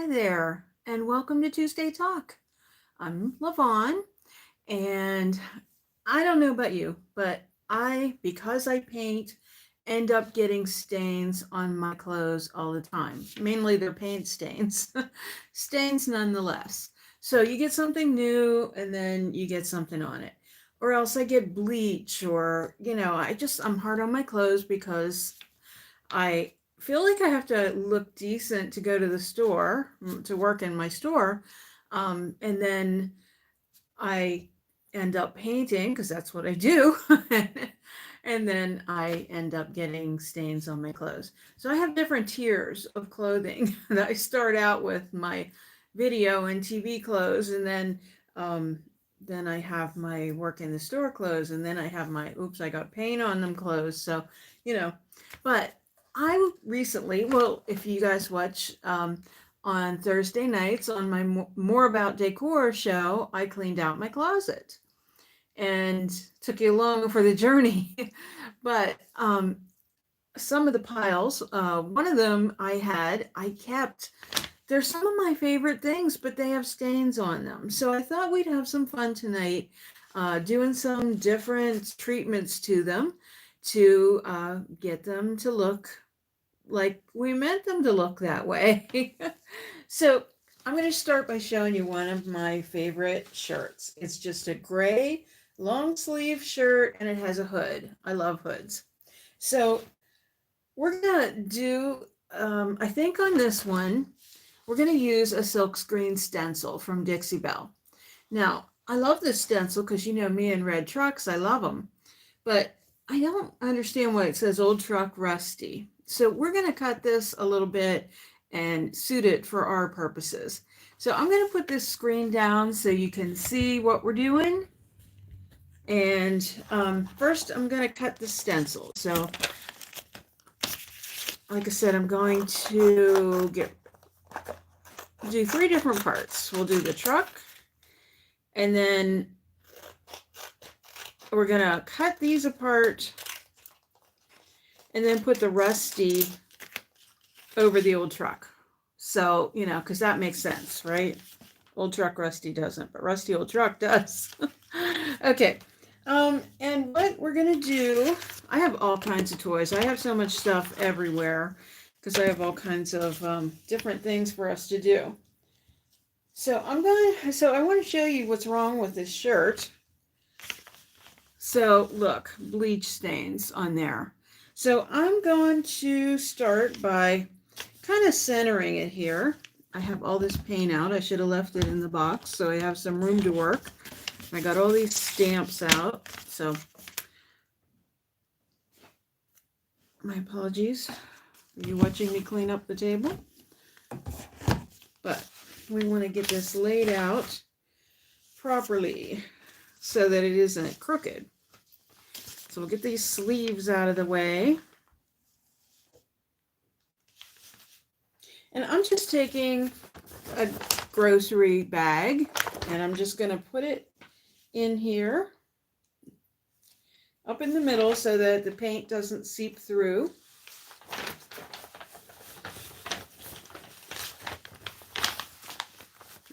Hi there, and welcome to Tuesday Talk. I'm Lavon, and I don't know about you, but because I paint, end up getting stains on my clothes all the time. Mainly they're paint stains, stains nonetheless. So you get something new and then you get something on it. Or else I get bleach, or, I'm hard on my clothes because I feel like I have to look decent to go to the store, to work in my store. And then I end up painting because that's what I do. And then I end up getting stains on my clothes. So I have different tiers of clothing. I start out with my video and TV clothes, and then I have my work in the store clothes, and then I have my oops, I got paint on them clothes. So, you know, but I recently, well, if you guys watch on Thursday nights on my More About Decor show, I cleaned out my closet and took you along for the journey. But some of the piles, one of them I kept. They're some of my favorite things, but they have stains on them. So I thought we'd have some fun tonight doing some different treatments to them to get them to look like we meant them to look that way. So I'm going to start by showing you one of my favorite shirts. It's just a gray long sleeve shirt and it has a hood. I love hoods. So we're going to do, I think on this one, we're going to use a silkscreen stencil from Dixie Belle. Now, I love this stencil because you know me and red trucks, I love them. But I don't understand why it says old truck rusty. So we're going to cut this a little bit and suit it for our purposes. So I'm going to put this screen down so you can see what we're doing. And first I'm going to cut the stencil. So like I said, I'm going to do 3 different parts. We'll do the truck, and then we're going to cut these apart and then put the rusty over the old truck. So, because that makes sense, right? Old truck rusty doesn't, but rusty old truck does. Okay. And what we're going to do, I have all kinds of toys. I have so much stuff everywhere because I have all kinds of different things for us to do. So I want to show you what's wrong with this shirt. So look, bleach stains on there. So I'm going to start by kind of centering it here. I have all this paint out. I should have left it in the box so I have some room to work. I got all these stamps out. So my apologies for you watching me clean up the table. But we want to get this laid out properly so that it isn't crooked. So we'll get these sleeves out of the way. And I'm just taking a grocery bag and I'm just going to put it in here up in the middle so that the paint doesn't seep through.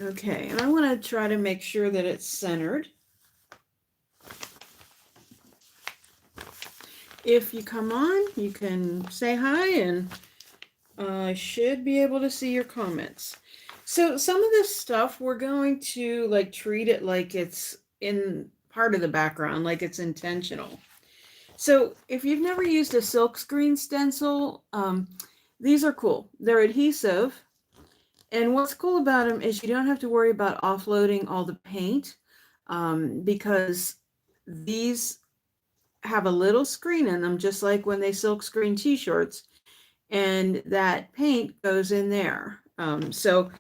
Okay, and I want to try to make sure that it's centered. If you come on, you can say hi, and I should be able to see your comments. So some of this stuff, we're going to treat it like it's in part of the background, like it's intentional. So if you've never used a silkscreen stencil, these are cool. They're adhesive. And what's cool about them is you don't have to worry about offloading all the paint because these have a little screen in them, just like when they silkscreen t-shirts, and that paint goes in there. So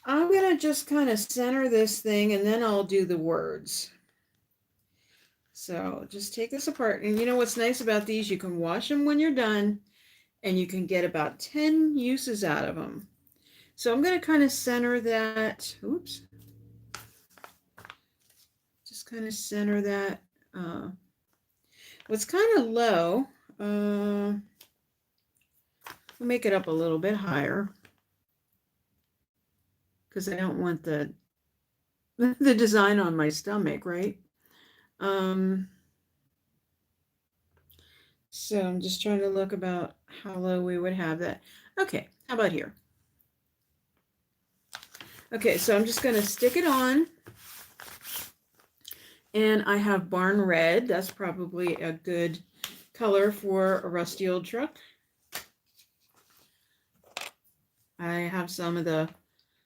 I'm going to just kind of center this thing and then I'll do the words. So just take this apart. And you know what's nice about these? You can wash them when you're done and you can get about 10 uses out of them. So I'm going to kind of center that. Oops. Just kind of center that. What's kind of low, we'll make it up a little bit higher. because I don't want the design on my stomach, right? So I'm just trying to look about how low we would have that. Okay, how about here? Okay, so I'm just going to stick it on. And I have Barn Red. That's probably a good color for a rusty old truck. I have some of the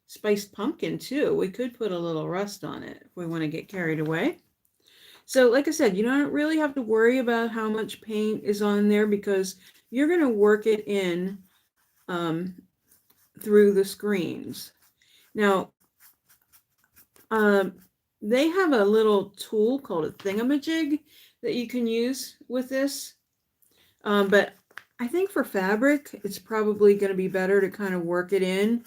spiced pumpkin too. We could put a little rust on it if we want to get carried away. So like I said, you don't really have to worry about how much paint is on there because you're going to work it in through the screens. Now, they have a little tool called a thingamajig that you can use with this. But I think for fabric, it's probably going to be better to kind of work it in.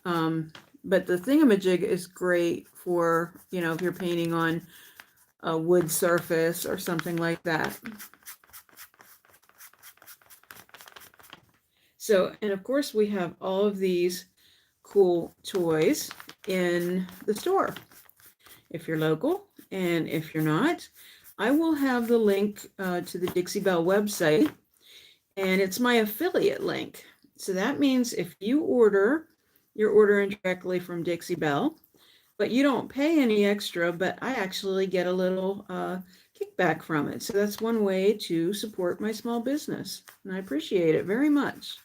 But the thingamajig is great for, you know, if you're painting on a wood surface or something like that. So, and of course we have all of these cool toys in the store if you're local, and if you're not, I will have the link to the Dixie Belle website, and it's my affiliate link. So that means if you order, you're ordering directly from Dixie Belle, but you don't pay any extra, but I actually get a little kickback from it. So that's one way to support my small business, and I appreciate it very much.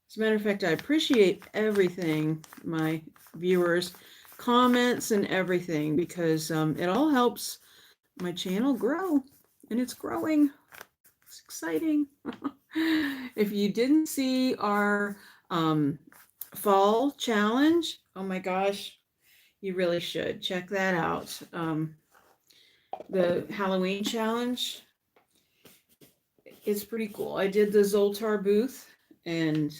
As a matter of fact, I appreciate everything, my viewers, comments and everything, because it all helps my channel grow, and it's growing. It's exciting. If you didn't see our fall challenge, oh my gosh, you really should check that out. The Halloween challenge, it's pretty cool. I did the Zoltar booth, and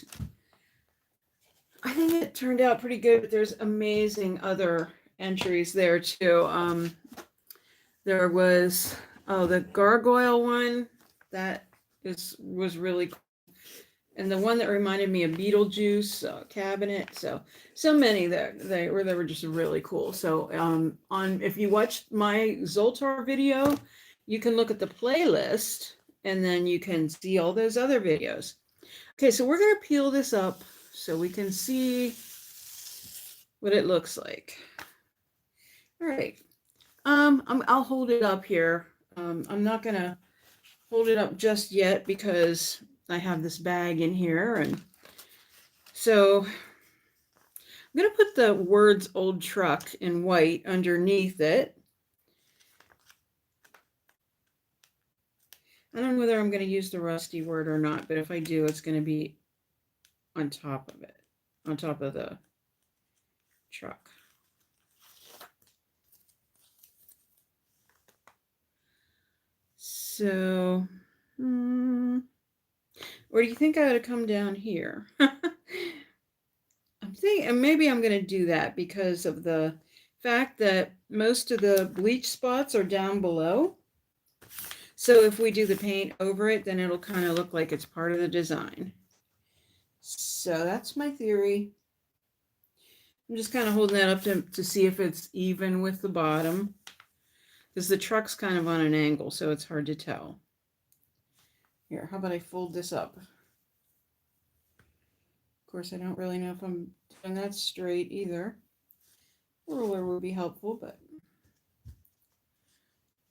I think it turned out pretty good, but there's amazing other entries there too. There was, oh, the gargoyle one, that was really cool. And the one that reminded me of Beetlejuice cabinet. So many that they were just really cool. So if you watched my Zoltar video, you can look at the playlist and then you can see all those other videos. Okay, so we're going to peel this up so we can see what it looks like. All right. I'll hold it up here. I'm not going to hold it up just yet because I have this bag in here, and so I'm going to put the words old truck in white underneath it. I don't know whether I'm going to use the rusty word or not, but if I do, it's going to be on top of it, on top of the truck. So, or do you think I ought to come down here? I'm thinking maybe I'm going to do that because of the fact that most of the bleach spots are down below. So if we do the paint over it, then it'll kind of look like it's part of the design. So that's my theory. I'm just kind of holding that up to see if it's even with the bottom, because the truck's kind of on an angle, so it's hard to tell. Here, how about I fold this up? Of course, I don't really know if I'm doing that straight either. A ruler would be helpful, but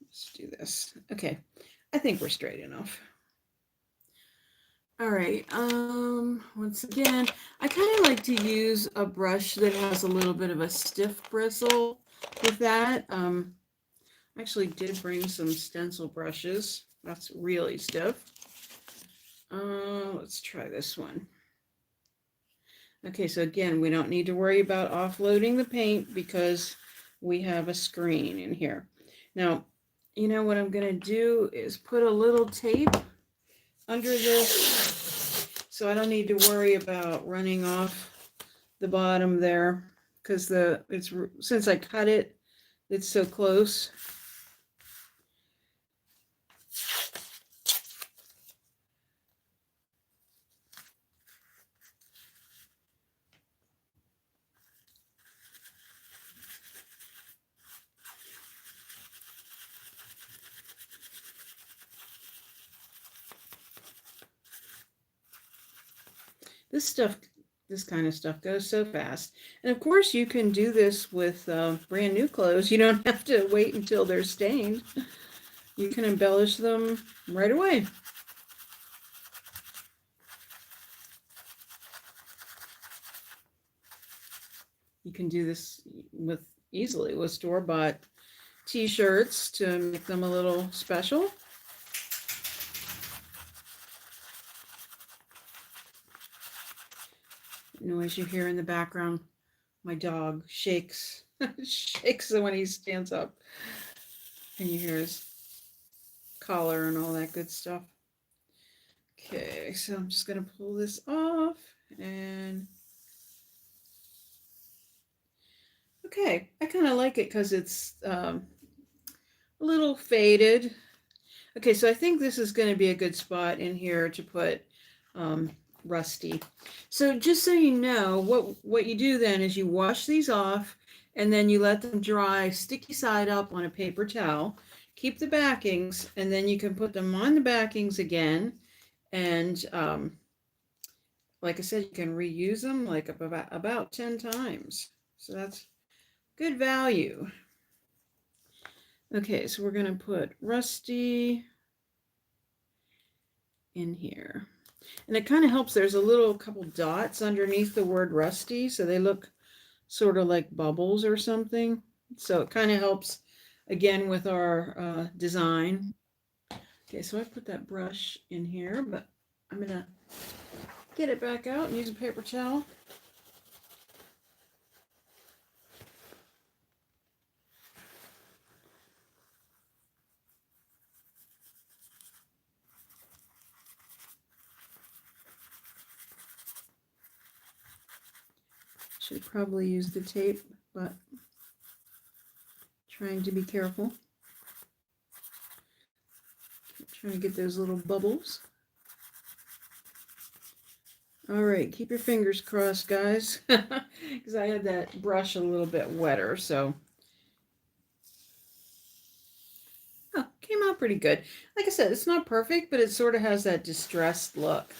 let's do this. Okay, I think we're straight enough. All right, once again, I kind of like to use a brush that has a little bit of a stiff bristle with that. I actually did bring some stencil brushes. That's really stiff. Let's try this one. Okay, so again, we don't need to worry about offloading the paint because we have a screen in here. Now, you know what I'm going to do is put a little tape under this so I don't need to worry about running off the bottom there, because since I cut it, it's so close. This kind of stuff goes so fast. And of course you can do this with brand new clothes. You don't have to wait until they're stained. You can embellish them right away. You can do this easily with store-bought t-shirts to make them a little special. Noise you hear in the background, my dog shakes shakes when he stands up, and you hear his collar and all that good stuff. Okay, so I'm just gonna pull this off, and okay, I kind of like it because it's a little faded. Okay, so I think this is going to be a good spot in here to put Rusty. So just so you know, what you do then is you wash these off, and then you let them dry sticky side up on a paper towel. Keep the backings, and then you can put them on the backings again. And like I said, you can reuse them like about 10 times. So that's good value. Okay, so we're going to put Rusty in here. And it kind of helps. There's a couple dots underneath the word Rusty, so they look sort of like bubbles or something. So it kind of helps, again, with our design. Okay, so I put that brush in here, but I'm going to get it back out and use a paper towel. Should probably use the tape, but trying to be careful. Trying to get those little bubbles. All right, keep your fingers crossed, guys, because I had that brush a little bit wetter, so. Oh, came out pretty good. Like I said, it's not perfect, but it sort of has that distressed look.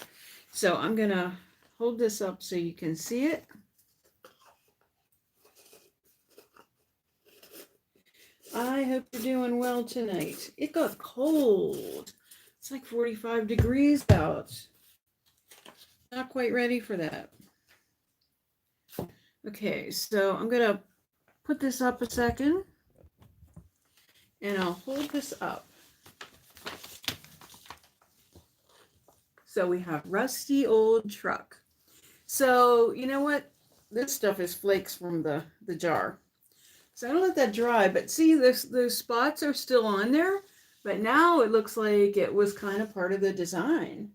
So I'm going to hold this up so you can see it. I hope you're doing well tonight. It got cold. It's like 45 degrees out. Not quite ready for that. Okay, so I'm going to put this up a second. And I'll hold this up. So we have Rusty Old Truck. So you know what? This stuff is flakes from the jar. So I'm gonna let that dry, but see those spots are still on there, but now it looks like it was kind of part of the design.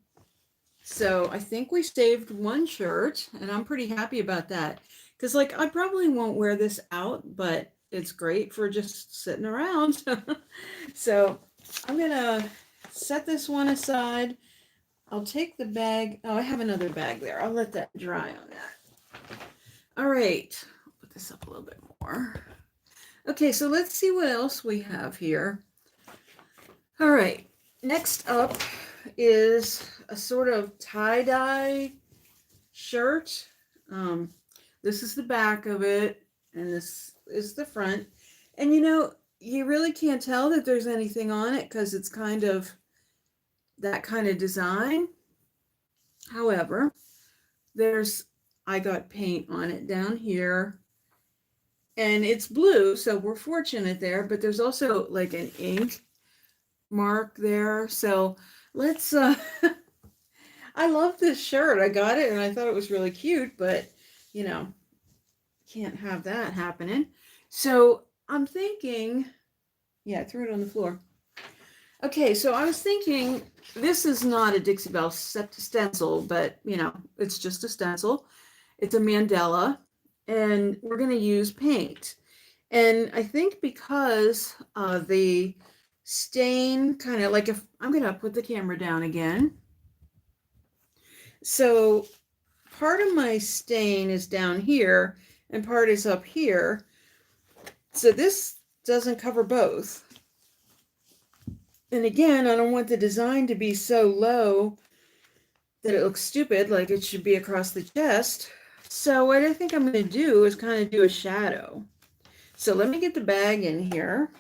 So I think we saved one shirt, and I'm pretty happy about that. Because like I probably won't wear this out, but it's great for just sitting around. So I'm gonna set this one aside. I'll take the bag. Oh, I have another bag there. I'll let that dry on that. All right, I'll put this up a little bit more. Okay, so let's see what else we have here. All right, next up is a sort of tie-dye shirt. This is the back of it, and this is the front. And you know, you really can't tell that there's anything on it because it's kind of that kind of design. However, I got paint on it down here. And it's blue, so we're fortunate there, but there's also like an ink mark there. So let's, I love this shirt. I got it and I thought it was really cute, but you know, can't have that happening. So I'm thinking, yeah, I threw it on the floor. Okay, so I was thinking, this is not a Dixie Belle stencil, but you know, it's just a stencil. It's a mandala. And we're going to use paint. And I think because the stain kind of like, if I'm going to put the camera down again. So part of my stain is down here and part is up here. So this doesn't cover both. And again, I don't want the design to be so low that it looks stupid, like it should be across the chest. So what I think I'm going to do is kind of do a shadow. So let me get the bag in here.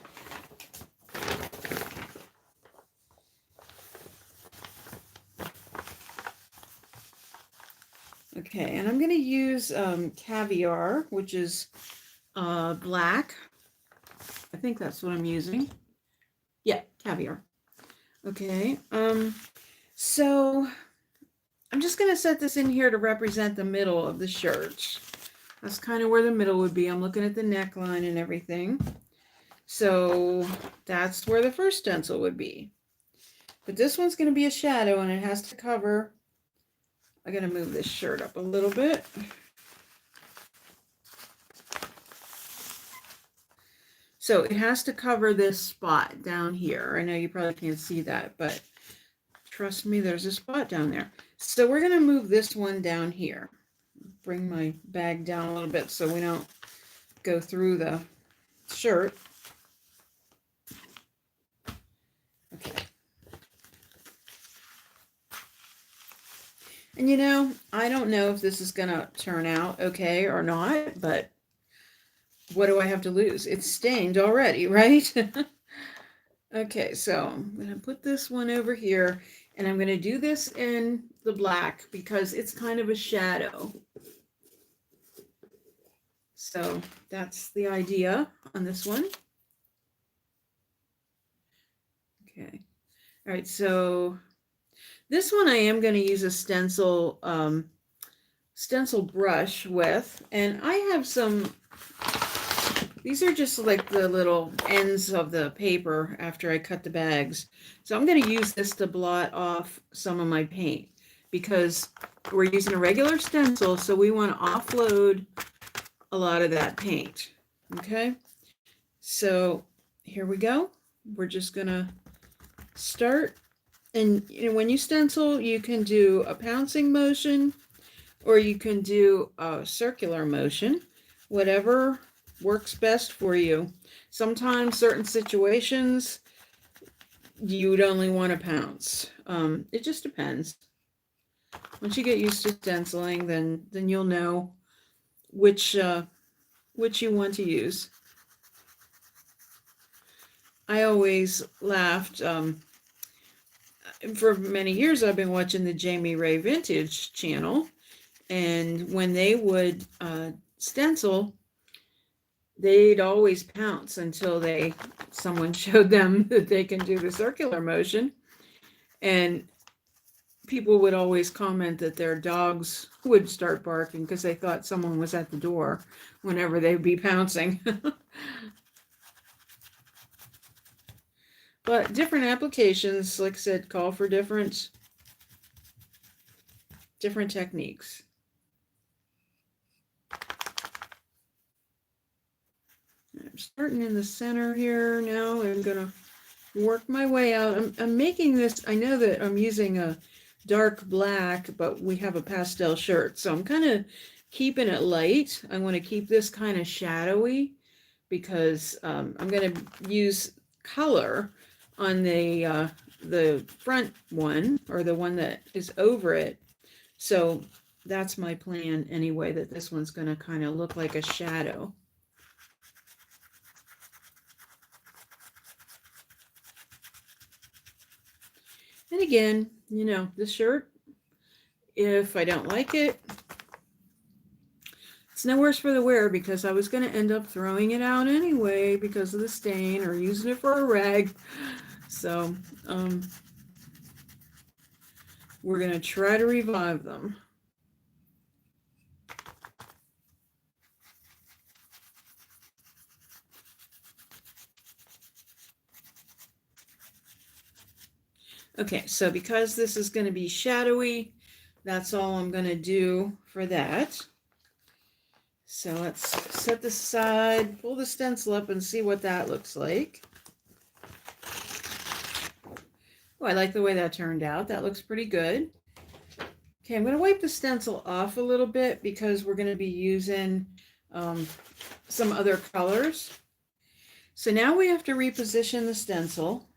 Okay, and I'm going to use Caviar, which is black. I think that's what I'm using. Yeah, Caviar. Okay, so I'm just going to set this in here to represent the middle of the shirt. That's kind of where the middle would be. I'm looking at the neckline and everything. So that's where the first stencil would be. But this one's going to be a shadow, and it has to cover. I'm going to move this shirt up a little bit. So it has to cover this spot down here. I know you probably can't see that, but trust me, there's a spot down there. So we're going to move this one down here. Bring my bag down a little bit so we don't go through the shirt. Okay. And you know, I don't know if this is going to turn out okay or not, but what do I have to lose? It's stained already, right? Okay, so I'm going to put this one over here, and I'm going to do this in the black because it's kind of a shadow. So that's the idea on this one. Okay. All right, so this one I am going to use a stencil brush with, and I have some, these are just like the little ends of the paper after I cut the bags. So I'm going to use this to blot off some of my paint because we're using a regular stencil, so we want to offload a lot of that paint. Okay, so here we go. We're just going to start. And you know, when you stencil, you can do a pouncing motion or you can do a circular motion, whatever works best for you. Sometimes certain situations you'd only want to pounce. It just depends. Once you get used to stenciling, then you'll know which you want to use. I always laughed. For many years, I've been watching the Jamie Ray Vintage channel, and when they would stencil, they'd always pounce until someone showed them that they can do the circular motion, and people would always comment that their dogs would start barking because they thought someone was at the door whenever they would be pouncing. But different applications, like I said, call for different techniques. I'm starting in the center here now. I'm going to work my way out. I'm making this, I know that I'm using a dark black, but we have a pastel shirt. So I'm kind of keeping it light. I want to keep this kind of shadowy because I'm going to use color on the front one, or the one that is over it. So that's my plan anyway, that this one's going to kind of look like a shadow. And again, you know, this shirt, if I don't like it, it's no worse for the wear because I was going to end up throwing it out anyway because of the stain or using it for a rag. So we're going to try to revive them. Okay, so because this is going to be shadowy, that's all I'm going to do for that. So let's set this aside, pull the stencil up and see what that looks like. Oh, I like the way that turned out. That looks pretty good. Okay, I'm going to wipe the stencil off a little bit because we're going to be using some other colors. So now we have to reposition the stencil.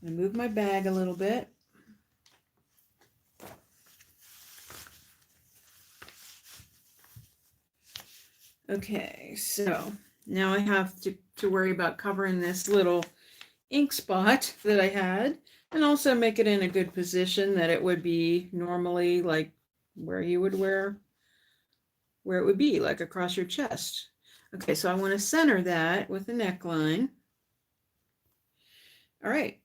I'm going to move my bag a little bit. Okay, so now I have to worry about covering this little ink spot that I had, and also make it in a good position that it would be normally like where you would wear, where it would be like across your chest. Okay, so I want to center that with the neckline. All right,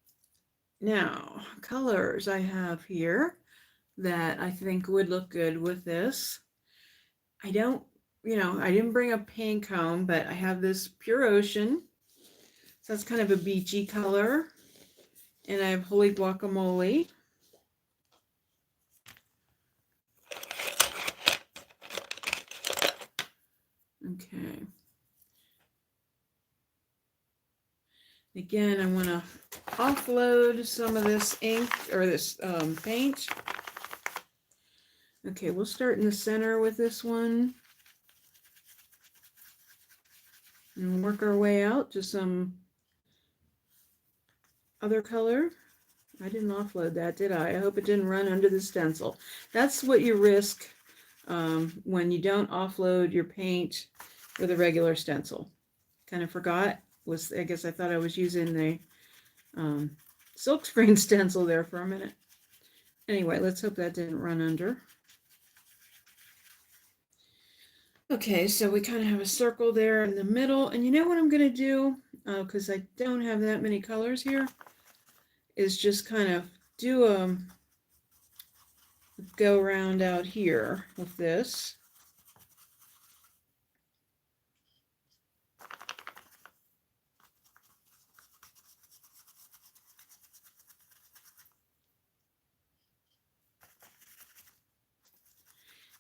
now colors I have here that I think would look good with this. I don't, I didn't bring a pink home, but I have this Pure Ocean. So that's kind of a beachy color. And I have Holy Guacamole. Okay. Again, I want to offload some of this ink or this paint. Okay, we'll start in the center with this one and work our way out to some other color. I didn't offload that, did I? I hope it didn't run under the stencil. That's what you risk when you don't offload your paint with a regular stencil. Kind of forgot. I guess I thought I was using the silkscreen stencil there for a minute. Anyway, let's hope that didn't run under. Okay, so we kind of have a circle there in the middle. And you know what I'm going to do, because I don't have that many colors here, is just kind of do a go around out here with this.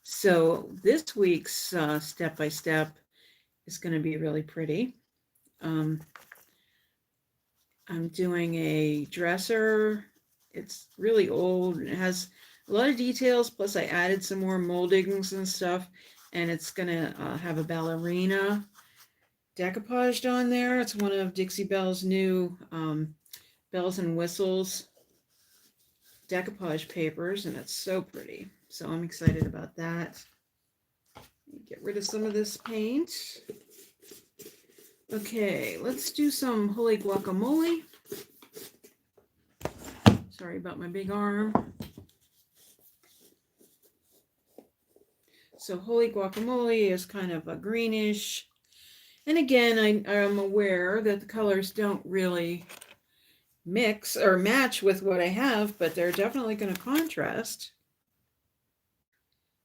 So this week's step-by-step is going to be really pretty. I'm doing a dresser. It's really old. It has a lot of details, plus I added some more moldings and stuff, and it's going to have a ballerina decoupaged on there. It's one of Dixie Belle's new bells and whistles decoupage papers, and it's so pretty. So I'm excited about that. Get rid of some of this paint. Okay, let's do some Holy Guacamole. Sorry about my big arm. So Holy Guacamole is kind of a greenish. And again, I'm aware that the colors don't really mix or match with what I have, but they're definitely going to contrast.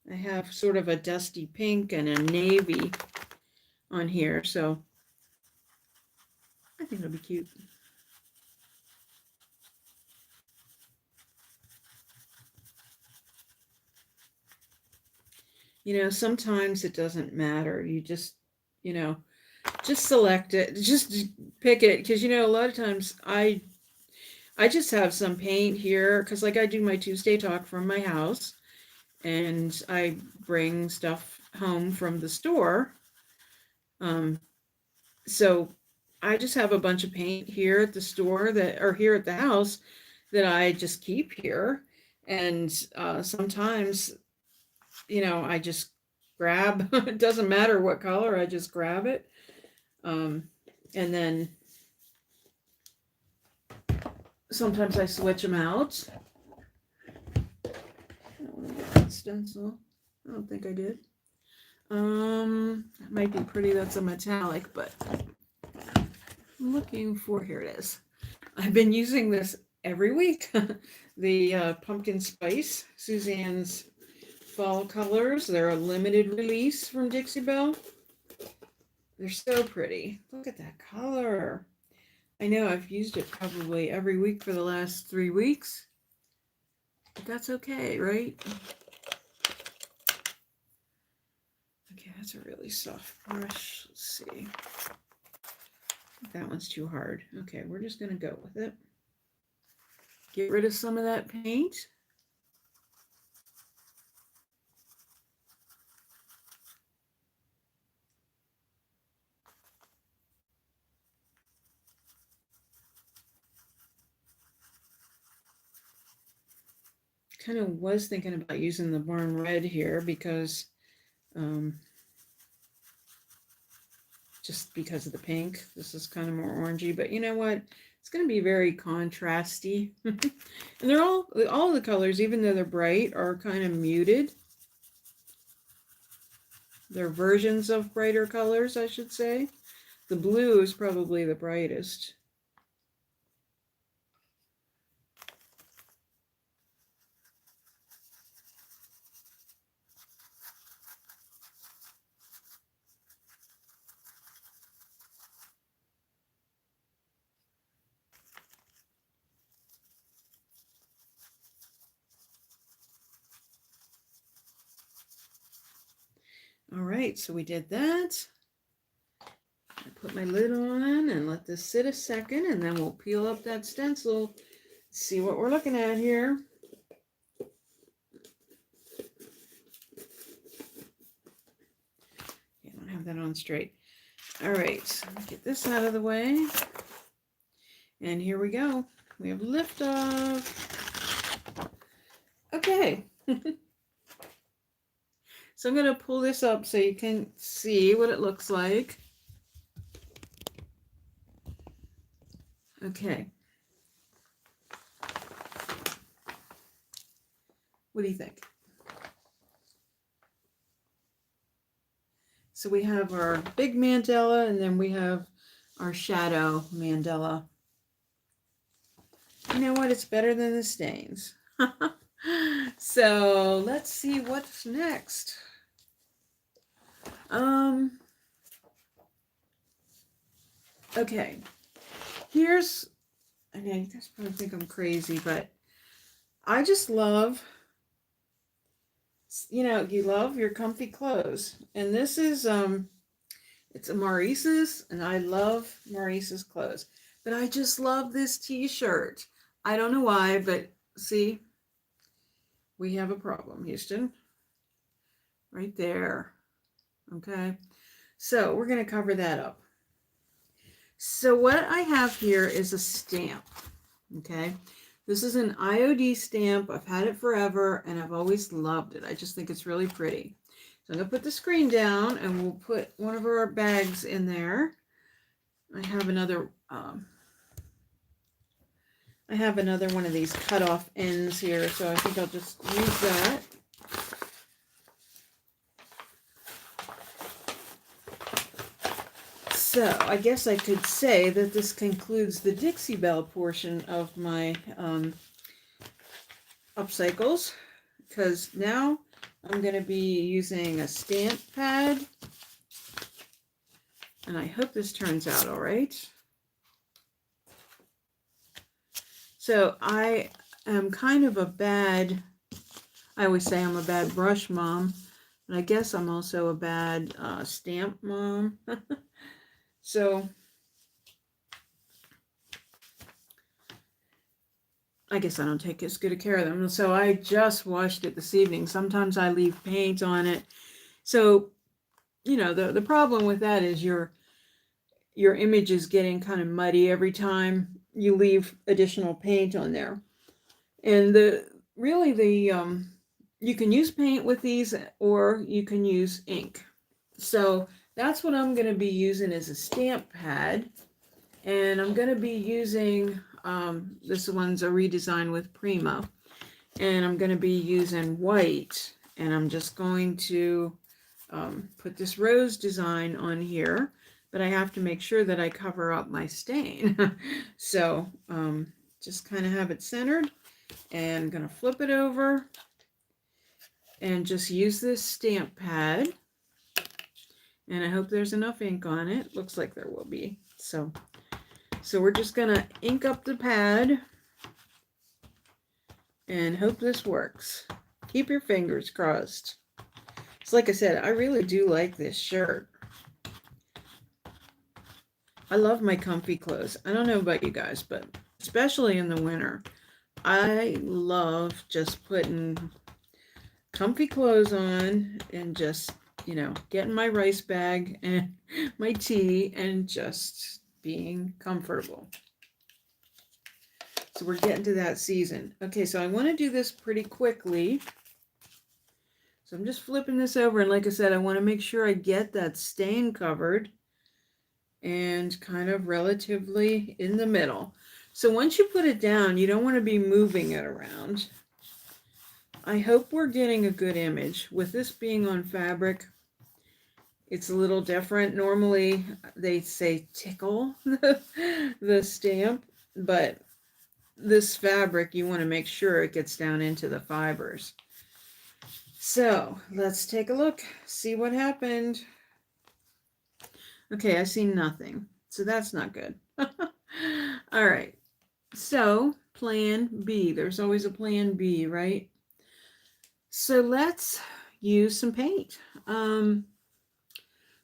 I have sort of a dusty pink and a navy on here, so I think it'll be cute. Sometimes it doesn't matter. You just, just select it, just pick it, because, a lot of times I just have some paint here, because like I do my Tuesday talk from my house, and I bring stuff home from the store. So I just have a bunch of paint here at the store or here at the house that I just keep here. And sometimes, I just grab, it doesn't matter what color, I just grab it. And then sometimes I switch them out. I don't want to get that stencil. I don't think I did. It might be pretty, that's a metallic, but I'm looking for, here it is. I've been using this every week. The pumpkin spice, Suzanne's fall colors. They're a limited release from Dixie Belle. They're so pretty. Look at that color. I know I've used it probably every week for the last 3 weeks, but that's okay, right? Okay, that's a really soft brush. Let's see. That one's too hard. Okay, we're just going to go with it. Get rid of some of that paint. Kind of was thinking about using the Barn Red here because just because of the pink. This is kind of more orangey, but you know what? It's going to be very contrasty. And they're all of the colors, even though they're bright, are kind of muted. They're versions of brighter colors, I should say. The blue is probably the brightest. All right, so we did that. I put my lid on and let this sit a second, and then we'll peel up that stencil, see what we're looking at here. I don't have that on straight. All right, get this out of the way. And here we go. We have liftoff. Okay. So I'm going to pull this up so you can see what it looks like. Okay. What do you think? So we have our big mandala, and then we have our shadow mandala. You know what? It's better than the stains. So let's see what's next. Okay. Here's, I know you guys probably think I'm crazy, but I just love, you know, you love your comfy clothes. And this is, it's a Maurice's, and I love Maurice's clothes. But I just love this t-shirt. I don't know why, but see, we have a problem, Houston. Right there. Okay. So we're going to cover that up. So what I have here is a stamp. Okay. This is an Iod stamp. I've had it forever, and I've always loved it. I just think it's really pretty. So I'm going to put the screen down, and we'll put one of our bags in there. I have another one of these cut off ends here, so I think I'll just use that. So I guess I could say that this concludes the Dixie Belle portion of my upcycles, because now I'm going to be using a stamp pad, and I hope this turns out all right. So I am kind of I always say I'm a bad brush mom, but I guess I'm also a bad stamp mom. So I guess I don't take as good a care of them. So I just washed it this evening. Sometimes I leave paint on it. So, you know, the problem with that is your image is getting kind of muddy every time you leave additional paint on there. And you can use paint with these, or you can use ink. So that's what I'm going to be using as a stamp pad. And I'm going to be using, this one's a redesign with Primo. And I'm going to be using white. And I'm just going to put this rose design on here. But I have to make sure that I cover up my stain. So just kind of have it centered. And I'm going to flip it over. And just use this stamp pad. And I hope there's enough ink on it. Looks like there will be. So we're just going to ink up the pad and hope this works. Keep your fingers crossed. So like I said, I really do like this shirt. I love my comfy clothes. I don't know about you guys, but especially in the winter, I love just putting comfy clothes on and just, you know, getting my rice bag and my tea and just being comfortable. So we're getting to that season. Okay, so I want to do this pretty quickly. So I'm just flipping this over, and like I said, I want to make sure I get that stain covered. and kind of relatively in the middle. So once you put it down, you don't want to be moving it around. I hope we're getting a good image. With this being on fabric, it's a little different. Normally they say tickle the stamp, but this fabric, you want to make sure it gets down into the fibers. So let's take a look, see what happened. Okay, I see nothing, so that's not good. All right, so plan B. There's always a plan B, right? So let's use some paint.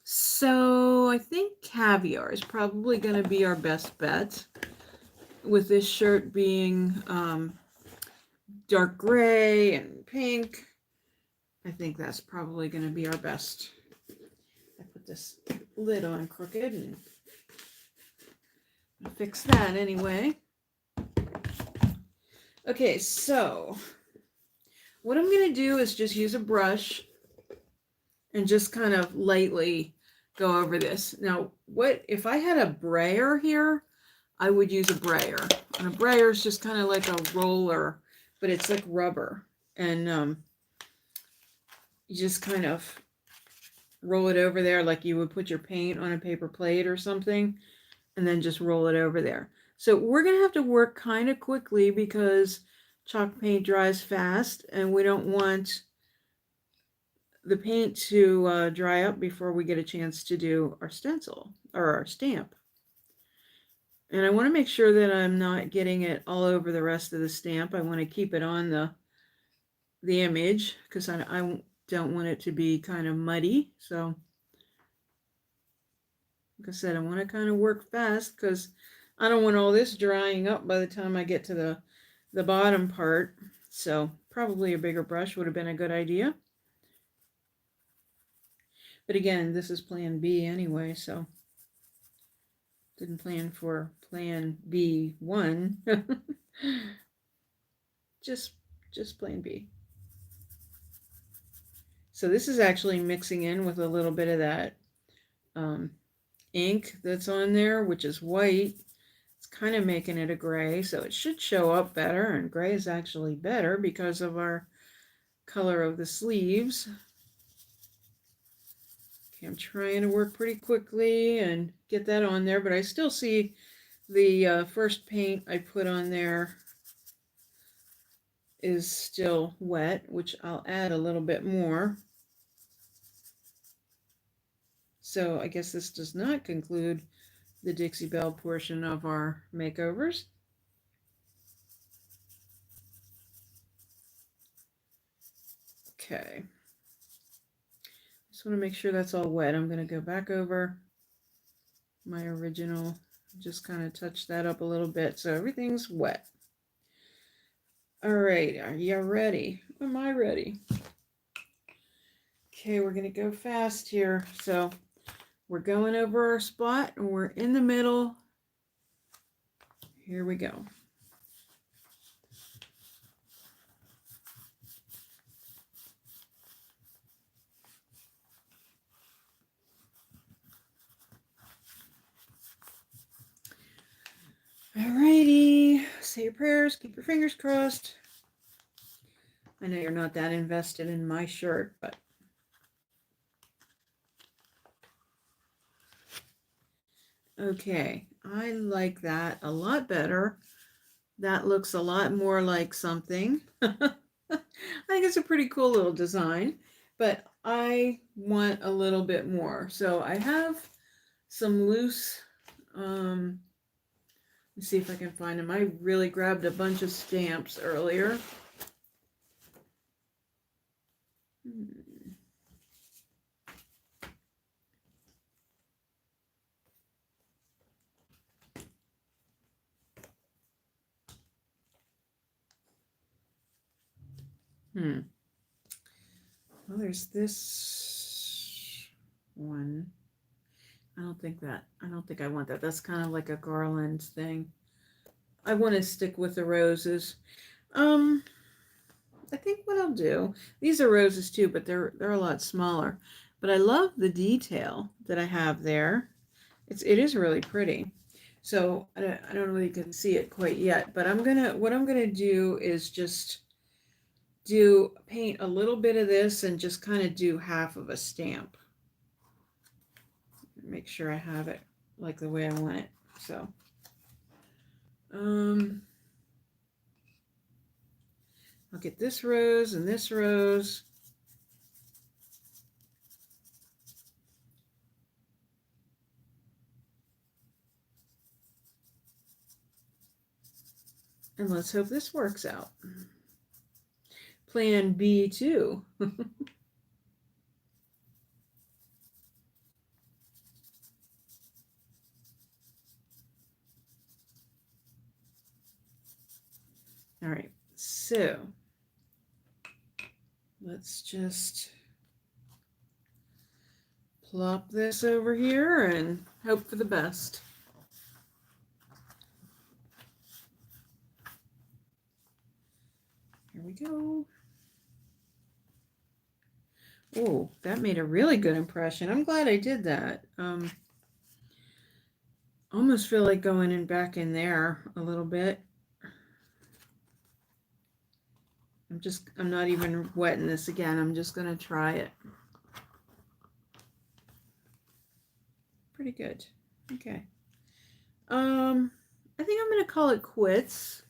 So I think caviar is probably going to be our best bet, with this shirt being dark gray and pink. I think that's probably going to be our best. I put this lid on crooked and I'll fix that anyway. Okay, so what I'm going to do is just use a brush and just kind of lightly go over this. Now, what if I had a brayer here, I would use a brayer. And a brayer is just kind of like a roller, but it's like rubber. And you just kind of roll it over there like you would put your paint on a paper plate or something, and then just roll it over there. So we're going to have to work kind of quickly because chalk paint dries fast, and we don't want the paint to dry up before we get a chance to do our stencil or our stamp. And I want to make sure that I'm not getting it all over the rest of the stamp. I want to keep it on the image because I don't want it to be kind of muddy. So like I said, I want to kind of work fast because I don't want all this drying up by the time I get to the bottom part. So probably a bigger brush would have been a good idea. But again, this is plan B anyway, so didn't plan for plan B1. just plan B. So this is actually mixing in with a little bit of that ink that's on there, which is white. It's kind of making it a gray, so it should show up better, and gray is actually better because of our color of the sleeves. Okay, I'm trying to work pretty quickly and get that on there, but I still see the first paint I put on there is still wet, which I'll add a little bit more. So I guess this does not conclude the Dixie Belle portion of our makeovers. Okay. Just want to make sure that's all wet. I'm going to go back over my original, just kind of touch that up a little bit so everything's wet. All right, are you ready? Am I ready? Okay, we're going to go fast here. So we're going over our spot and we're in the middle. Here we go. Alrighty, say your prayers, keep your fingers crossed. I know you're not that invested in my shirt, but okay, I like that a lot better. That looks a lot more like something. I think it's a pretty cool little design, but I want a little bit more. So I have some loose, let's see if I can find them. I really grabbed a bunch of stamps earlier. Well, there's this one. I don't think I want that. That's kind of like a garland thing. I want to stick with the roses. I think what I'll do, these are roses too, but they're a lot smaller. But I love the detail that I have there. it is really pretty. So I don't know if you can see it quite yet, but what I'm gonna do is just paint a little bit of this and just kind of do half of a stamp. Make sure I have it like the way I want it. So I'll get this rose and this rose. And let's hope this works out. Plan B too. All right, so let's just plop this over here and hope for the best. Here we go. Oh, that made a really good impression. I'm glad I did that. Almost feel like going in back in there a little bit. I'm not even wetting this again. I'm just going to try it. Pretty good. Okay. I think I'm going to call it quits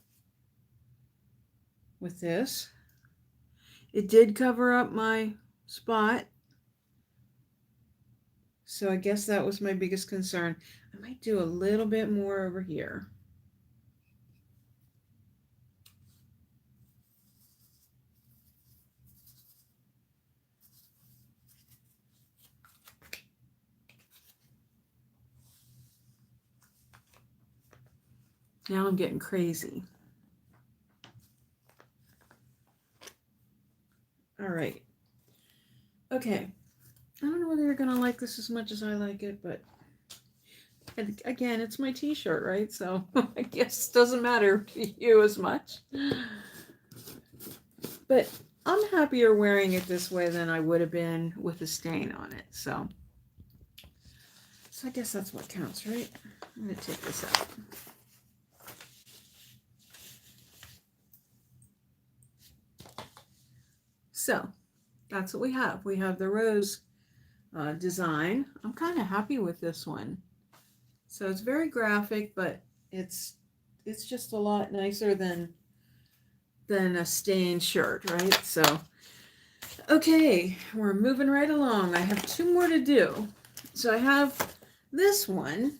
with this. It did cover up my spot. So I guess that was my biggest concern. I might do a little bit more over here. Now I'm getting crazy. All right. Okay. I don't know whether you're going to like this as much as I like it, but again, it's my t-shirt, right? So I guess it doesn't matter to you as much. But I'm happier wearing it this way than I would have been with a stain on it. So I guess that's what counts, right? I'm going to take this out. So that's what we have. We have the rose design. I'm kind of happy with this one. So it's very graphic, but it's just a lot nicer than a stained shirt, right? So okay, we're moving right along. I have 2 more to do. So I have this one,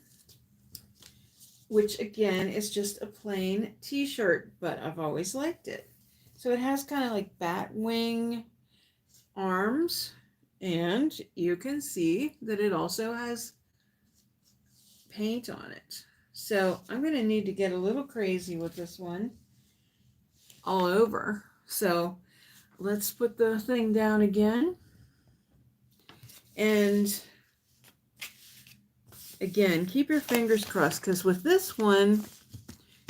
which again is just a plain t-shirt, but I've always liked it. So it has kind of like bat wing arms, and you can see that it also has paint on it. So I'm going to need to get a little crazy with this one all over. So let's put the thing down again. And again, keep your fingers crossed, because with this one,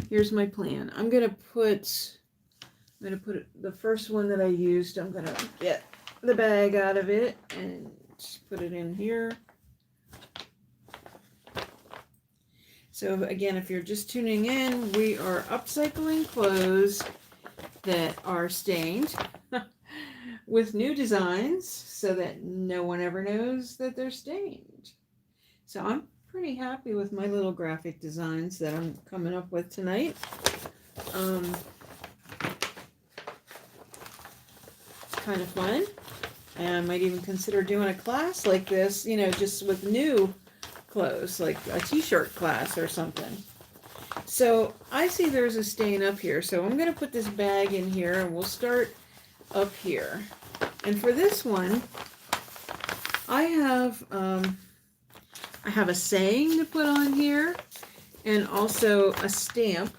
here's my plan. I'm going to put the first one that I used, I'm going to get the bag out of it and just put it in here. So again, if you're just tuning in, we are upcycling clothes that are stained with new designs so that no one ever knows that they're stained. So I'm pretty happy with my little graphic designs that I'm coming up with tonight. Kind of fun. And I might even consider doing a class like this, you know, just with new clothes, like a t-shirt class or something. So I see there's a stain up here, so I'm going to put this bag in here and we'll start up here. And for this one, I have a saying to put on here and also a stamp.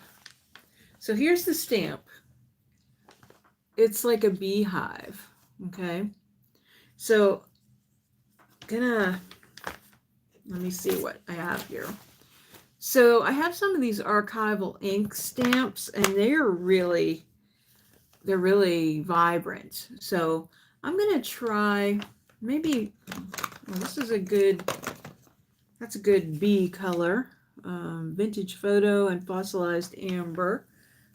So here's the stamp. It's like a beehive, okay? So let me see what I have here. So I have some of these Archival Ink Stamps, and they're really vibrant. So I'm going to try, maybe, well, this is a good, That's a good B color. Vintage photo and fossilized amber.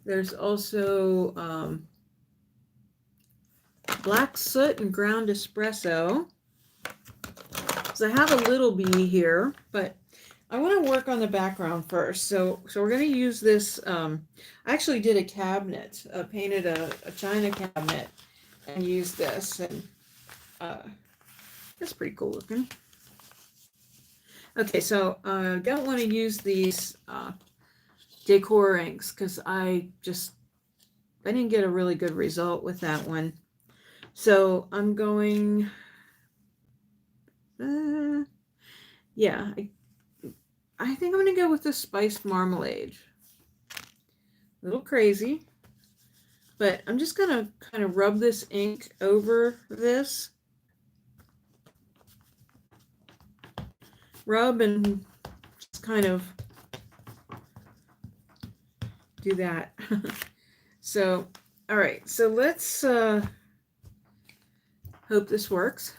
There's also black soot and ground espresso. So I have a little B here, but I want to work on the background first. So we're going to use this. I actually did a cabinet, painted a china cabinet, and used this, and it's pretty cool looking. Okay, so I don't want to use these decor inks because I didn't get a really good result with that one. So I'm going, yeah, I think I'm going to go with the spiced marmalade. A little crazy, but I'm just going to kind of rub this ink over this. Rub and just kind of do that. So, all right, so let's hope this works.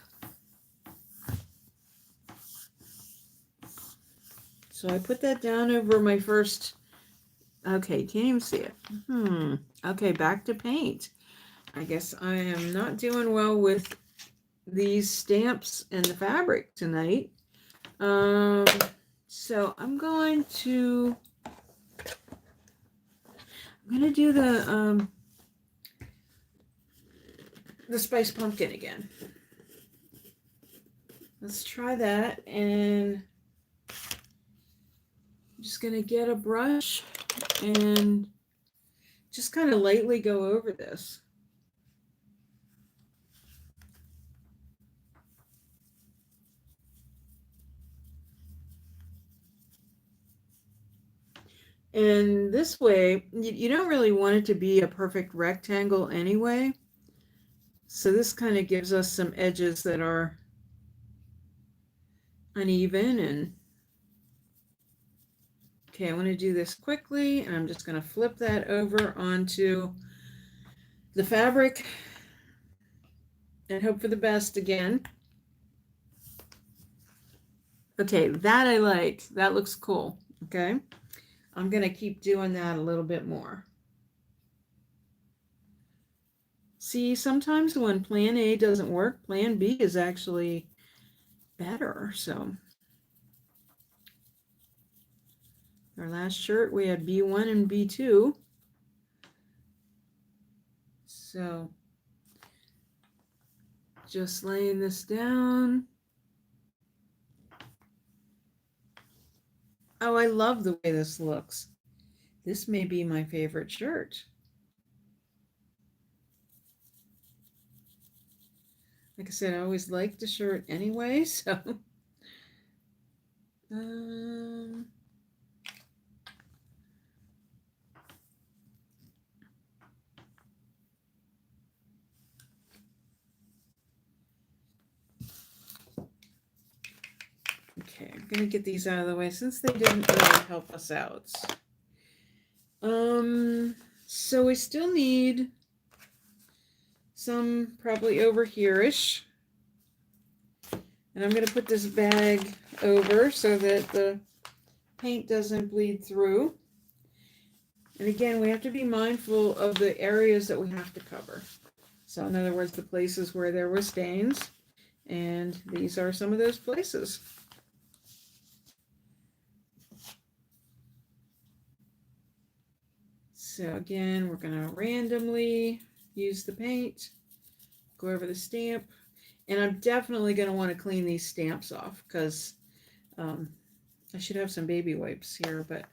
So I put that down over my first, okay, can't even see it. Okay, back to paint. I guess I am not doing well with these stamps and the fabric tonight. So I'm going to do the spiced pumpkin again. Let's try that, and I'm just going to get a brush and just kind of lightly go over this. And this way, you don't really want it to be a perfect rectangle anyway. So this kind of gives us some edges that are uneven. And okay, I want to do this quickly, and I'm just going to flip that over onto the fabric and hope for the best again. Okay, that I like. That looks cool. Okay, I'm going to keep doing that a little bit more. See, sometimes when plan A doesn't work, plan B is actually better. So our last shirt, we had B1 and B2. So just laying this down. Oh, I love the way this looks. This may be my favorite shirt. Like I said, I always liked the shirt anyway, so. Okay, I'm gonna get these out of the way since they didn't really help us out. So we still need some probably over here-ish. And I'm going to put this bag over so that the paint doesn't bleed through. And again, we have to be mindful of the areas that we have to cover. So in other words, the places where there were stains. And these are some of those places. So again, we're going to randomly use the paint, go over the stamp. And I'm definitely going to want to clean these stamps off because I should have some baby wipes here, but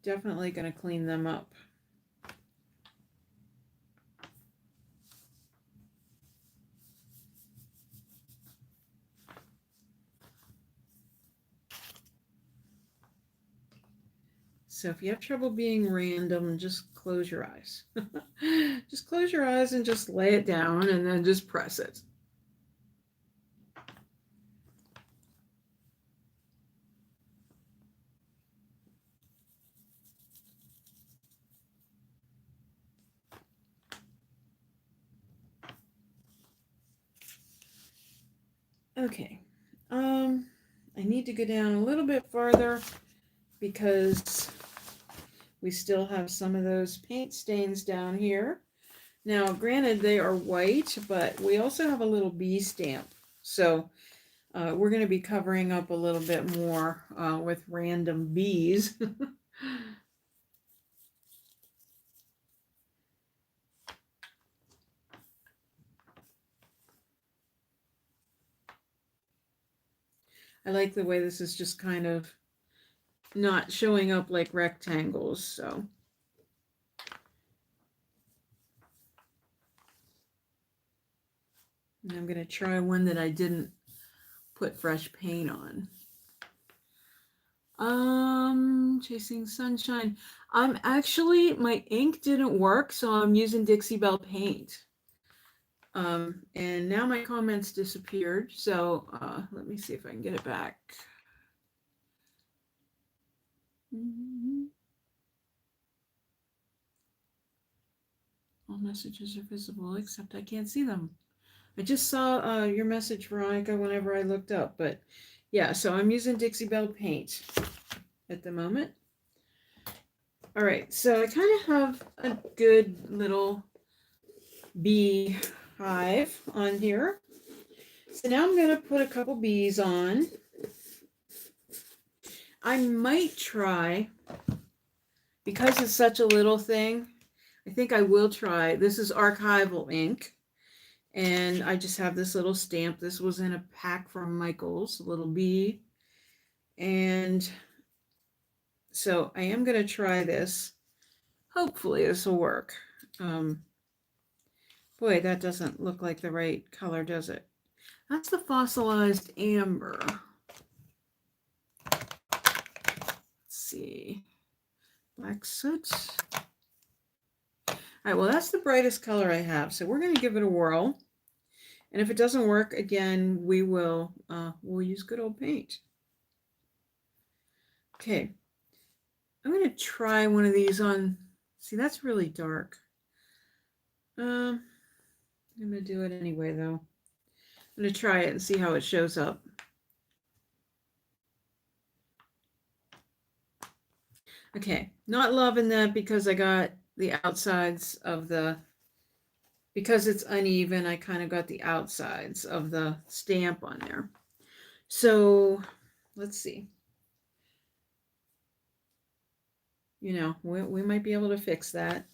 definitely going to clean them up. So if you have trouble being random, just close your eyes. Just close your eyes and just lay it down and then just press it. Okay. I need to go down a little bit farther because we still have some of those paint stains down here. Now, granted, they are white, but we also have a little bee stamp. So we're going to be covering up a little bit more with random bees. I like the way this is just kind of not showing up like rectangles, so. And I'm going to try one that I didn't put fresh paint on. Chasing Sunshine. I'm actually, my ink didn't work, so I'm using Dixie Belle paint. And now my comments disappeared, so let me see if I can get it back. All messages are visible, except I can't see them. I just saw your message, Veronica, whenever I looked up, but yeah, so I'm using Dixie Belle paint at the moment. All right, so I kind of have a good little bee hive on here. So now I'm going to put a couple bees on. I might try, because it's such a little thing, I think I will try. This is Archival Ink, and I just have this little stamp. This was in a pack from Michael's, a little bee. And so I am going to try this. Hopefully this will work. Boy, that doesn't look like the right color, does it? That's the fossilized amber. Let's see. Black soot. All right, well, that's the brightest color I have. So we're going to give it a whirl. And if it doesn't work, again, we'll use good old paint. Okay. I'm going to try one of these on. See, that's really dark. I'm going to do it anyway, though. I'm going to try it and see how it shows up. Okay, not loving that because I got the outsides of the, because it's uneven, I kind of got the outsides of the stamp on there. So let's see. You know, we might be able to fix that.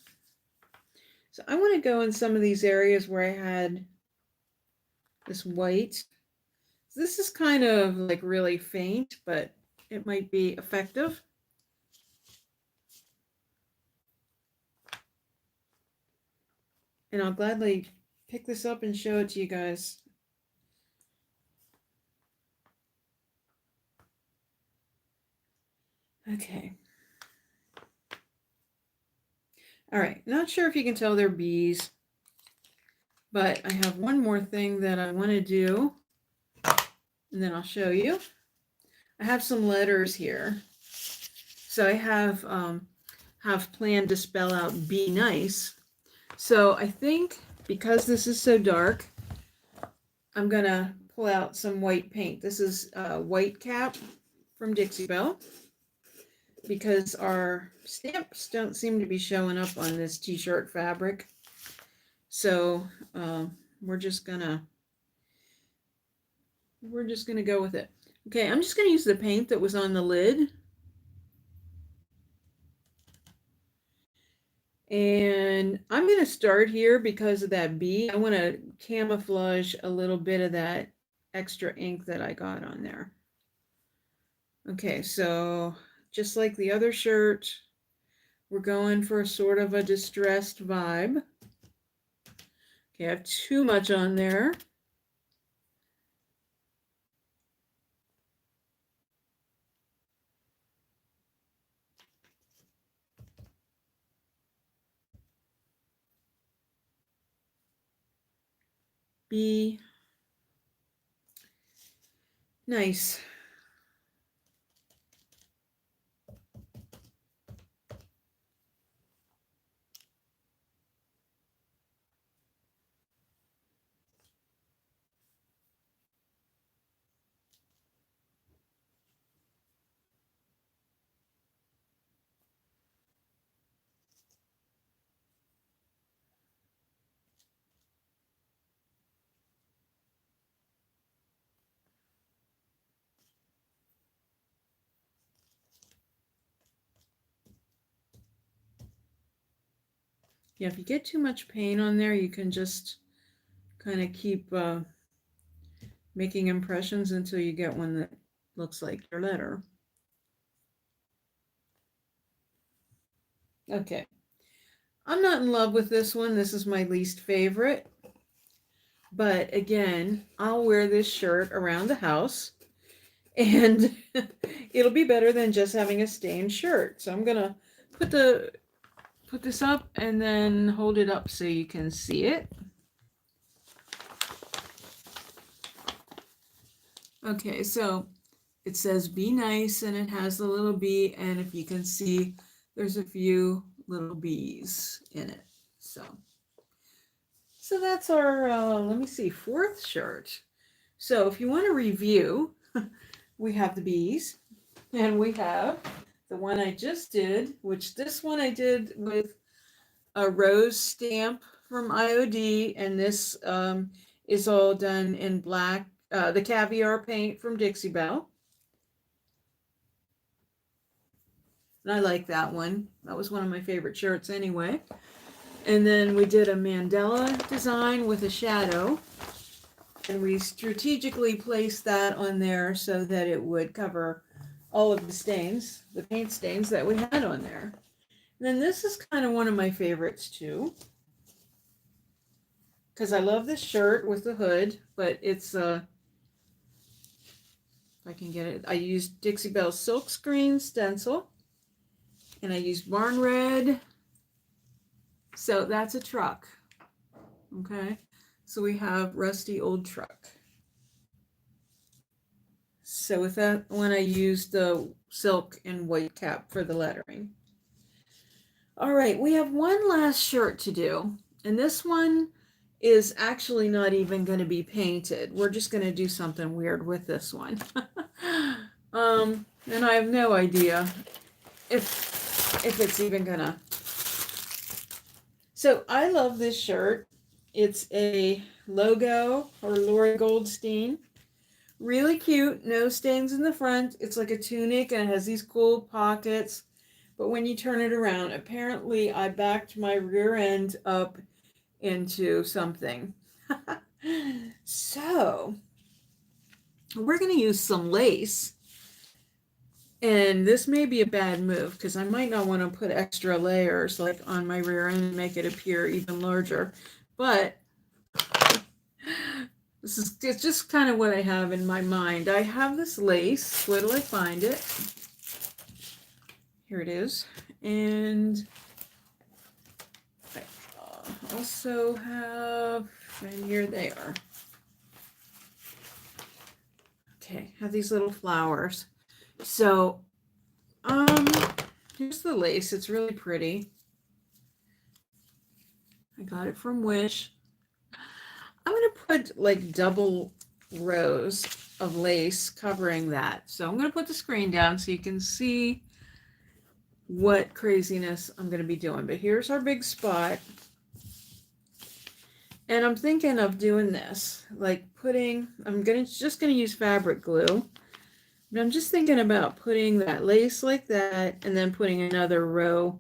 So I want to go in some of these areas where I had this white. This is kind of like really faint, but it might be effective. And I'll gladly pick this up and show it to you guys. Okay. All right, not sure if you can tell they're bees, but I have one more thing that I want to do, and then I'll show you. I have some letters here. So I have planned to spell out be nice. So I think because this is so dark, I'm going to pull out some white paint. This is White Cap from Dixie Belle, because our stamps don't seem to be showing up on this t-shirt fabric. So we're just gonna go with it. Okay, I'm just gonna use the paint that was on the lid. And I'm gonna start here because of that bee. I want to camouflage a little bit of that extra ink that I got on there. Okay, so just like the other shirt, we're going for sort of a distressed vibe. Okay, I have too much on there. Be nice. Yeah, if you get too much paint on there, you can just kind of keep making impressions until you get one that looks like your letter. Okay. I'm not in love with this one. This is my least favorite. But again, I'll wear this shirt around the house and it'll be better than just having a stained shirt. So I'm gonna put this up and then hold it up so you can see it. Okay, so it says be nice and it has the little bee, and if you can see, there's a few little bees in it. So that's our, let me see, fourth shirt. So if you want to review, we have the bees, and we have the one I just did, which this one I did with a rose stamp from Iod, and this is all done in black, the caviar paint from Dixie Belle. And I like that one. That was one of my favorite shirts anyway. And then we did a mandala design with a shadow. And we strategically placed that on there so that it would cover all of the stains, the paint stains that we had on there. And then this is kind of one of my favorites too, because I love this shirt with the hood, but it's if I can get it, I used Dixie Belle's silkscreen stencil, and I used barn red. So that's a truck. Okay, so we have rusty old truck. So with that one, I used the silk and white cap for the lettering. All right, we have one last shirt to do, and this one is actually not even going to be painted. We're just going to do something weird with this one. And I have no idea if it's even gonna. So I love this shirt. It's a logo or Lori Goldstein. Really cute, no stains in the front. It's like a tunic and it has these cool pockets. But when you turn it around, apparently I backed my rear end up into something. So we're going to use some lace. And this may be a bad move because I might not want to put extra layers like on my rear end and make it appear even larger. But it's just kind of what I have in my mind. I have this lace. Where do I find it? Here it is. And I also have, and here they are. Okay, have these little flowers. So, here's the lace. It's really pretty. I got it from Wish. I'm going to put like double rows of lace covering that. So I'm going to put the screen down so you can see what craziness I'm going to be doing. But here's our big spot. And I'm thinking of doing this, like I'm just going to use fabric glue. But I'm just thinking about putting that lace like that and then putting another row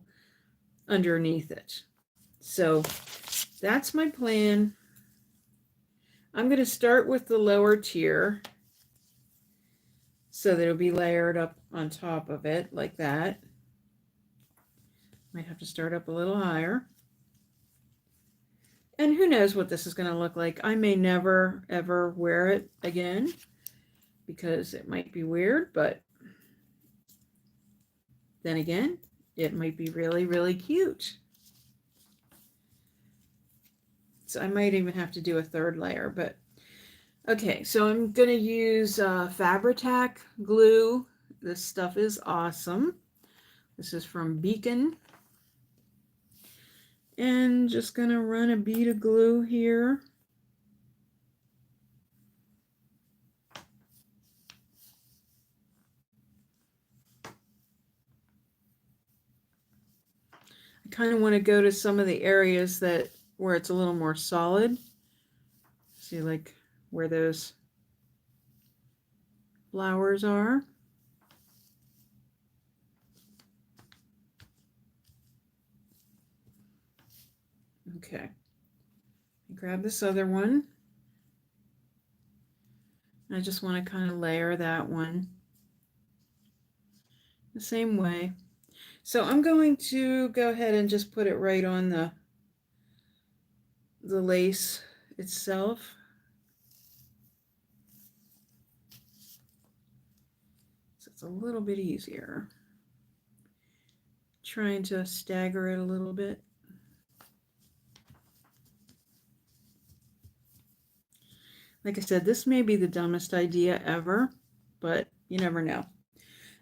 underneath it. So that's my plan. I'm going to start with the lower tier so that it'll be layered up on top of it like that. Might have to start up a little higher. And who knows what this is going to look like. I may never ever wear it again, because it might be weird, but then again, it might be really, really cute. So I might even have to do a third layer, but okay, so I'm going to use Fabri-Tac glue. This stuff is awesome. This is from Beacon. And just going to run a bead of glue here. I kind of want to go to some of the areas where it's a little more solid. See, like where those flowers are. Okay. Grab this other one. I just want to kind of layer that one the same way. So I'm going to go ahead and just put it right on the lace itself. So it's a little bit easier. Trying to stagger it a little bit. Like I said, this may be the dumbest idea ever, but you never know.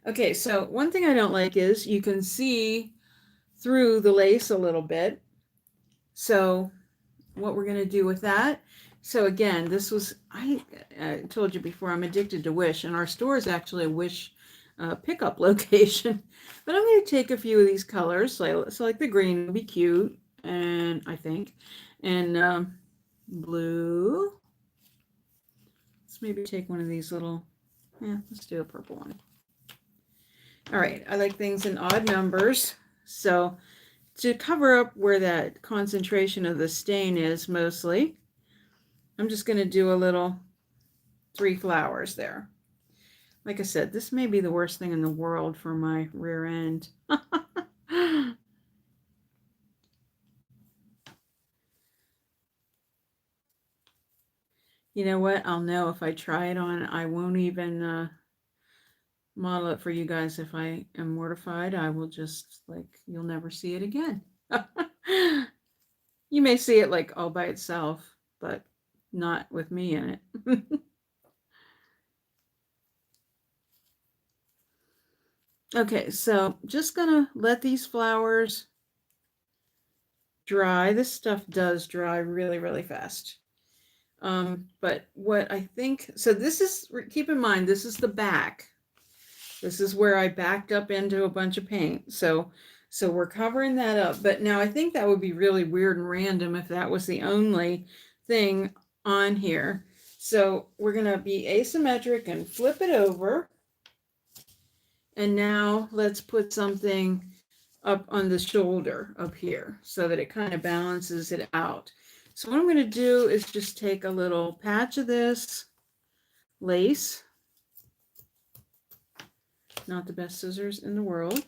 Okay, so one thing I don't like is you can see through the lace a little bit. So what we're going to do with that. So again, this was, I told you before, I'm addicted to Wish, and our store is actually a Wish pickup location. But I'm going to take a few of these colors. So like the green would be cute, and I think, and blue. Let's maybe take one of these little, let's do a purple one. All right, I like things in odd numbers. So to cover up where that concentration of the stain is mostly, I'm just going to do a little 3 flowers there. Like I said, this may be the worst thing in the world for my rear end. You know what? I'll know if I try it on. I won't even model it for you guys. If I am mortified, I will just, like, you'll never see it again. You may see it like all by itself, but not with me in it. Okay, so just gonna let these flowers dry. This stuff does dry really, really fast. But what I think, so this is, keep in mind, this is the back. This is where I backed up into a bunch of paint. So we're covering that up. But now I think that would be really weird and random if that was the only thing on here. So we're going to be asymmetric and flip it over. And now let's put something up on the shoulder up here so that it kind of balances it out. So what I'm going to do is just take a little patch of this lace. Not the best scissors in the world.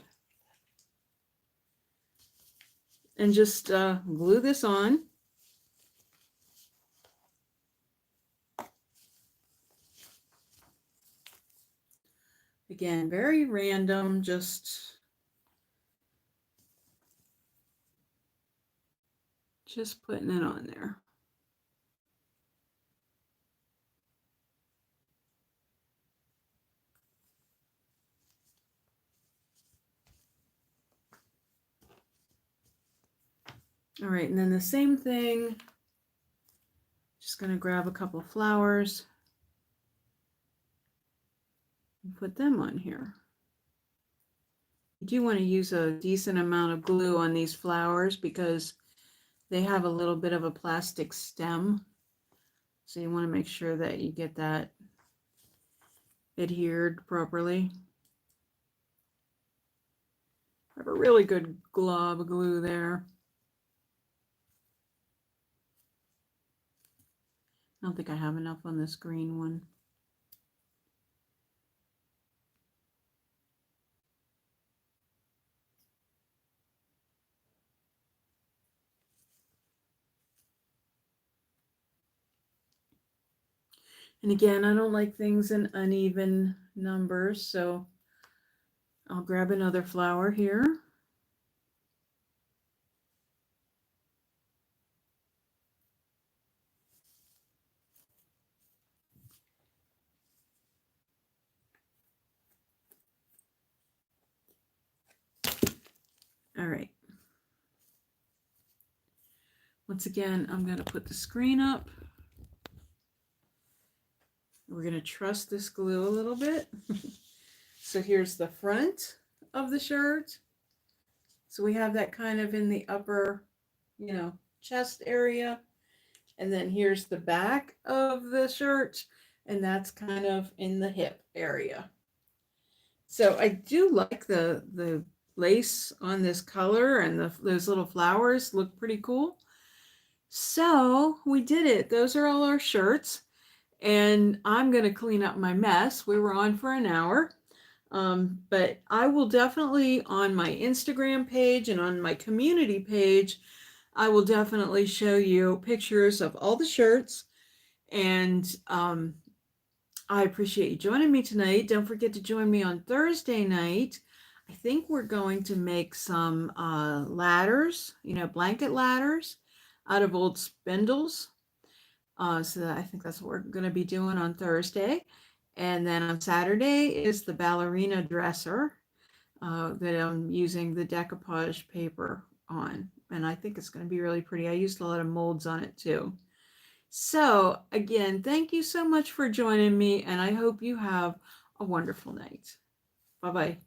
And just glue this on. Again, very random, just putting it on there. All right, and then the same thing, just going to grab a couple of flowers and put them on here. You do want to use a decent amount of glue on these flowers because they have a little bit of a plastic stem. So you want to make sure that you get that adhered properly. I have a really good glob of glue there. I don't think I have enough on this green one. And again, I don't like things in uneven numbers, so I'll grab another flower here. All right. Once again, I'm going to put the screen up. We're going to truss this glue a little bit. So here's the front of the shirt. So we have that kind of in the upper, chest area. And then here's the back of the shirt, and that's kind of in the hip area. So I do like the lace on this color, and those little flowers look pretty cool. So we did it. Those are all our shirts. And I'm going to clean up my mess. We were on for an hour. But I will definitely on my Instagram page and on my community page, I will definitely show you pictures of all the shirts. And I appreciate you joining me tonight. Don't forget to join me on Thursday night. I think we're going to make some ladders, blanket ladders out of old spindles. So I think that's what we're going to be doing on Thursday. And then on Saturday is the ballerina dresser that I'm using the decoupage paper on. And I think it's going to be really pretty. I used a lot of molds on it too. So again, thank you so much for joining me, and I hope you have a wonderful night. Bye-bye.